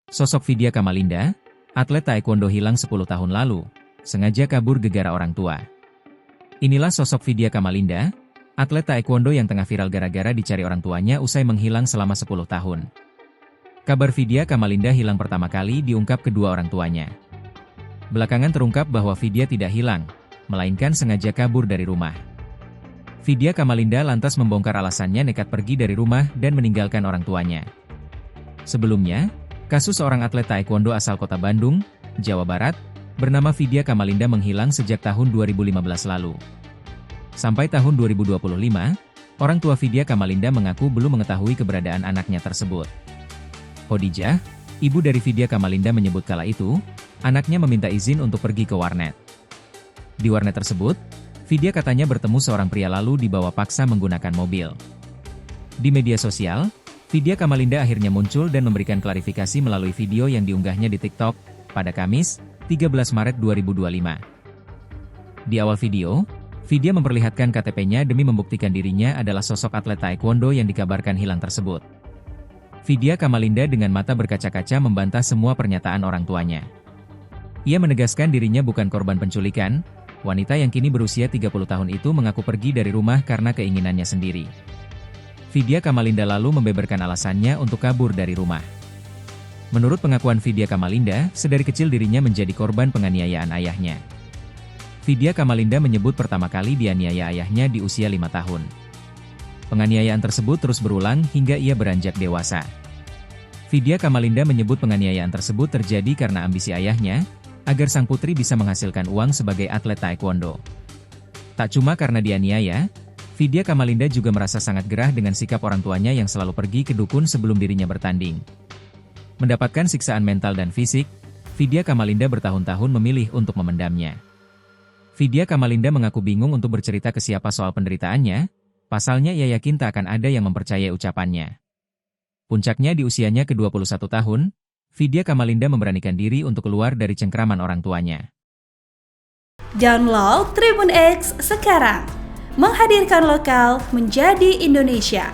Sosok Vidya Kamalinda, atlet taekwondo hilang 10 tahun lalu, sengaja kabur gegara orang tua. Inilah sosok Vidya Kamalinda, atlet taekwondo yang tengah viral gara-gara dicari orang tuanya usai menghilang selama 10 tahun. Kabar Vidya Kamalinda hilang pertama kali diungkap kedua orang tuanya. Belakangan terungkap bahwa Vidya tidak hilang, melainkan sengaja kabur dari rumah. Vidya Kamalinda lantas membongkar alasannya nekat pergi dari rumah dan meninggalkan orang tuanya. Sebelumnya, kasus seorang atlet taekwondo asal kota Bandung, Jawa Barat, bernama Vidya Kamalinda menghilang sejak tahun 2015 lalu. Sampai tahun 2025, orang tua Vidya Kamalinda mengaku belum mengetahui keberadaan anaknya tersebut. Khadijah, ibu dari Vidya Kamalinda menyebut kala itu, anaknya meminta izin untuk pergi ke warnet. Di warnet tersebut, Vidya katanya bertemu seorang pria lalu dibawa paksa menggunakan mobil. Di media sosial, Vidya Kamalinda akhirnya muncul dan memberikan klarifikasi melalui video yang diunggahnya di TikTok pada Kamis, 13 Maret 2025. Di awal video, Vidya memperlihatkan KTP-nya demi membuktikan dirinya adalah sosok atlet taekwondo yang dikabarkan hilang tersebut. Vidya Kamalinda dengan mata berkaca-kaca membantah semua pernyataan orang tuanya. Ia menegaskan dirinya bukan korban penculikan. Wanita yang kini berusia 30 tahun itu mengaku pergi dari rumah karena keinginannya sendiri. Vidya Kamalinda lalu membeberkan alasannya untuk kabur dari rumah. Menurut pengakuan Vidya Kamalinda, sedari kecil dirinya menjadi korban penganiayaan ayahnya. Vidya Kamalinda menyebut pertama kali dianiaya ayahnya di usia 5 tahun. Penganiayaan tersebut terus berulang hingga ia beranjak dewasa. Vidya Kamalinda menyebut penganiayaan tersebut terjadi karena ambisi ayahnya, agar sang putri bisa menghasilkan uang sebagai atlet taekwondo. Tak cuma karena dianiaya, Vidya Kamalinda juga merasa sangat gerah dengan sikap orang tuanya yang selalu pergi ke dukun sebelum dirinya bertanding. Mendapatkan siksaan mental dan fisik, Vidya Kamalinda bertahun-tahun memilih untuk memendamnya. Vidya Kamalinda mengaku bingung untuk bercerita ke siapa soal penderitaannya, pasalnya ia yakin tak akan ada yang mempercayai ucapannya. Puncaknya di usianya ke-21 tahun, Vidya Kamalinda memberanikan diri untuk keluar dari cengkraman orang tuanya. Download Tribun X sekarang, menghadirkan lokal menjadi Indonesia.